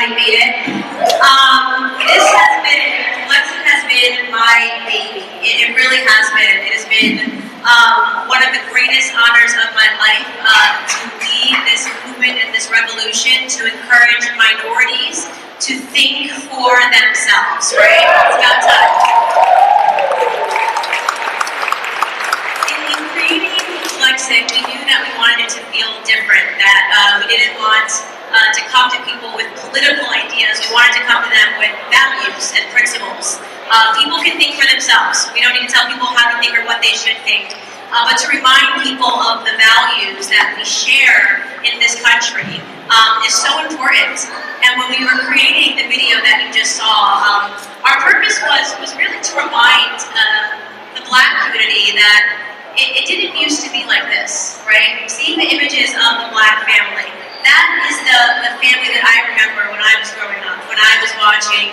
finally made it. Blexit has been my baby. It really has been. It has been one of the greatest honors of my life to lead this movement and this revolution to encourage minorities to think for themselves, right? It's about time. In creating Blexit, we knew that we wanted it to feel different, that we didn't want to come to people with political ideas. We wanted to come to them with values and principles. People can think for themselves. We don't need to tell people how to think or what they should think. But to remind people of the values that we share in this country is so important. And when we were creating the video that you just saw, our purpose was really to remind the Black community that it didn't used to be like this, right? Seeing the images of the Black family, that is the family that I remember when I was growing up, when I was watching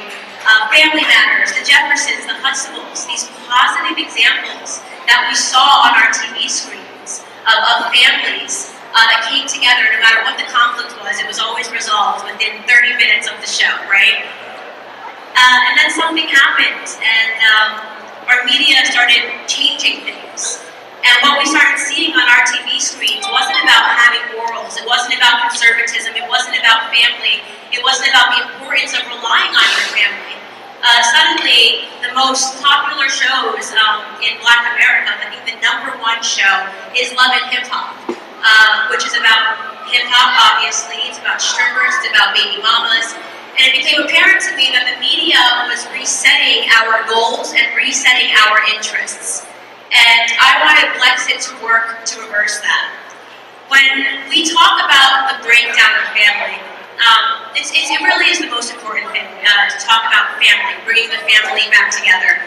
Family Matters, the Jeffersons, the Huxtables, these positive examples that we saw on our TV screens of families that came together. No matter what the conflict was, it was always resolved within 30 minutes of the show, right? And then something happened, and our media started changing things. And what we started seeing on our TV screens wasn't about having morals, it wasn't about conservatism, it wasn't about family, it wasn't about the importance of relying on your family. Suddenly, the most popular shows in Black America, I think the #1 show is Love and Hip Hop, which is about hip hop, obviously. It's about strippers, it's about baby mamas. And it became apparent to me that the media was resetting our goals and resetting our interests. And I wanted Blexit to work to reverse that. When we talk about the breakdown of family, it really is the most important thing to talk about family, bringing the family back together.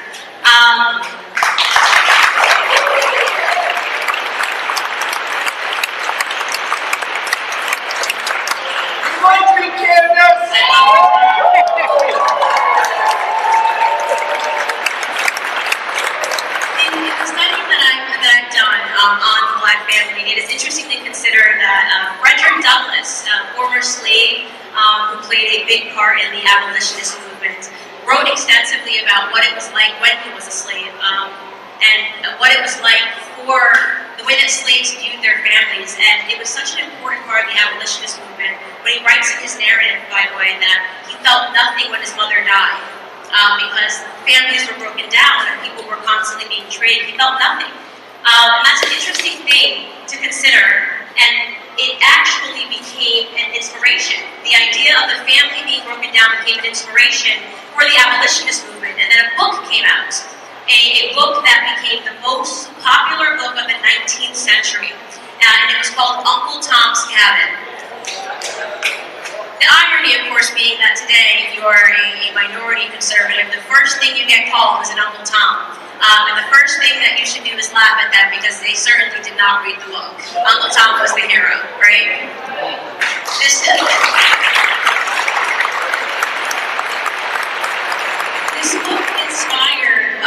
Candace! On the Black family, it is interesting to consider that Frederick Douglass, former slave who played a big part in the abolitionist movement, wrote extensively about what it was like when he was a slave and what it was like for the way that slaves viewed their families. And it was such an important part of the abolitionist movement when he writes in his narrative, by the way, that he felt nothing when his mother died because families were broken down and people were constantly being treated. He felt nothing. And that's an interesting thing to consider, and it actually became an inspiration. The idea of the family being broken down became an inspiration for the abolitionist movement, and then a book came out, a book that became the most popular book of the 19th century, and it was called Uncle Tom's Cabin. The irony, of course, being that today, if you are a minority conservative, the first thing you get called is an Uncle Tom. And the first thing that you should do is laugh at them because they certainly did not read the book. Uncle Tom was the hero, right? This book inspired,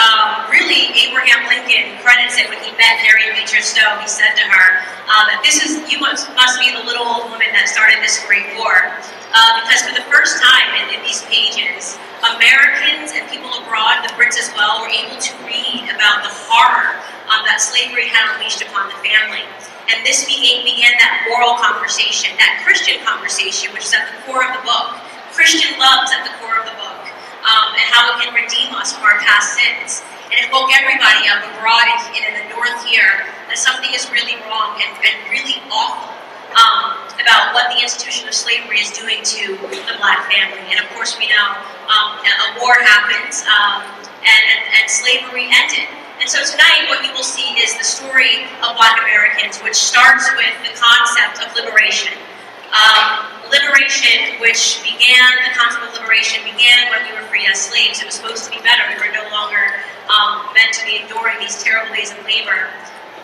really, Abraham Lincoln credits it when he met Harriet Beecher Stowe. He said to her that you must be the little old woman that started this great war. Because for the first time in these pages, Americans and people abroad, the Brits as well, were able to read about the horror that slavery had unleashed upon the family. And this began that moral conversation, that Christian conversation, which is at the core of the book. Christian love is at the core of the book, and how it can redeem us from our past sins. And it woke everybody up abroad and in the north here that something is really wrong and really awful about what the institution of slavery is doing to the Black family. And of course we know a war happened and slavery ended. And so tonight what you will see is the story of Black Americans, which starts with the concept of liberation. The concept of liberation began when we were freed as slaves. It was supposed to be better. We were no longer meant to be enduring these terrible days of labor.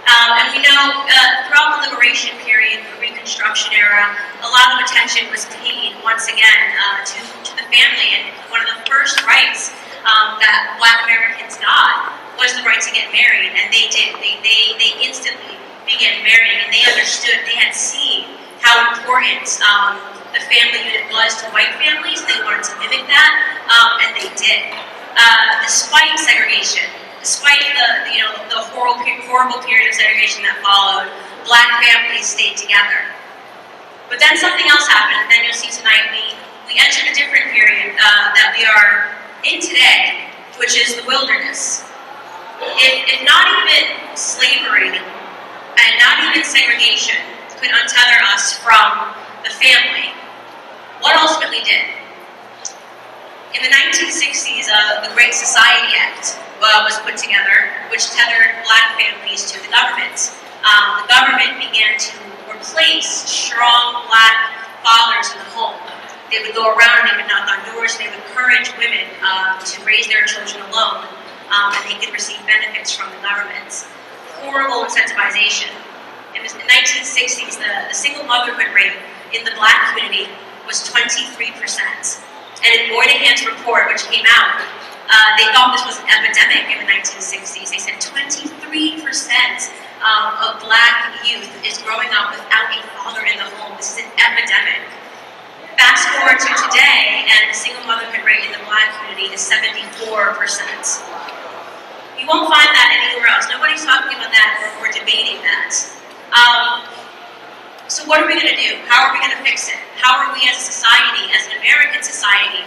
And we know throughout the liberation period, the Reconstruction era, a lot of attention was paid once again to the family. And one of the first rights that Black Americans got was the right to get married, and they did. They instantly began marrying, and they understood. They had seen how important the family unit was to white families. They wanted to mimic that, and they did. Despite segregation, despite the horrible period of segregation that followed, Black families stayed together. But then something else happened, and then you'll see tonight we entered a different period that we are in today, which is the wilderness. If not even slavery and not even segregation could untether us from the family, what ultimately did? In the 1960s, the Great Society Act was put together, which tethered Black families to the government. The government began to replace strong Black fathers in the home. They would go around and they would knock on doors, and they would encourage women to raise their children alone, and they could receive benefits from the government. Horrible incentivization. In the 1960s, the single motherhood rate in the Black community was 23%. And in Moynihan's report, which came out, they thought this was an epidemic in the 1960s. They said 23% of Black youth is growing up without a father in the home. This is an epidemic. Fast forward to today, and the single motherhood rate in the Black community is 74%. You won't find that anywhere else. Nobody's talking about that or debating that. So what are we going to do? How are we going to fix it? How are we as a society, as an American society,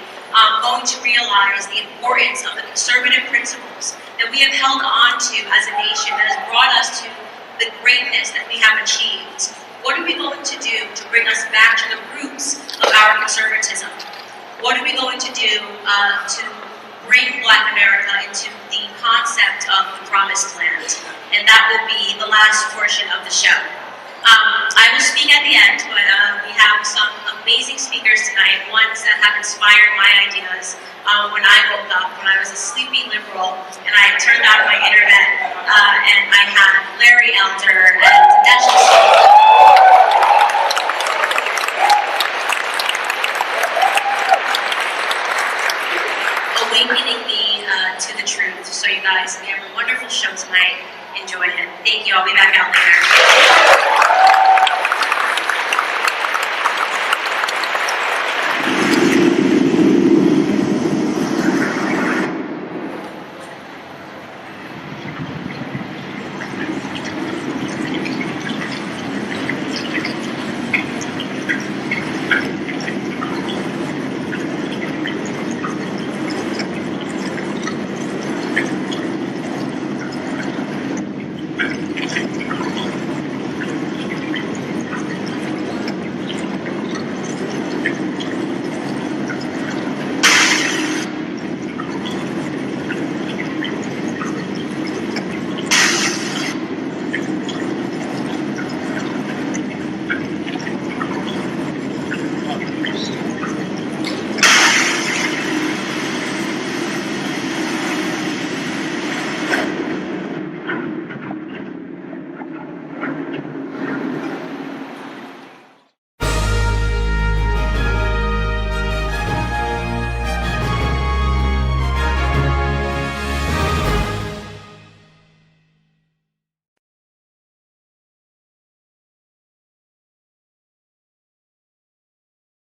going to realize the importance of the conservative principles that we have held on to as a nation that has brought us to the greatness that we have achieved? What are we going to do to bring us back to the roots of our conservatism? What are we going to do to bring Black America into the concept of the Promised Land? And that will be the last portion of the show. I will speak at the end, but we have some amazing speakers tonight, ones that have inspired my ideas when I woke up, when I was a sleepy liberal, and I turned on my internet, and I had Larry Elder and Dinesh awakening me to the truth. So you guys, we have a wonderful show tonight. Enjoy it. Thank you. I'll be back out later.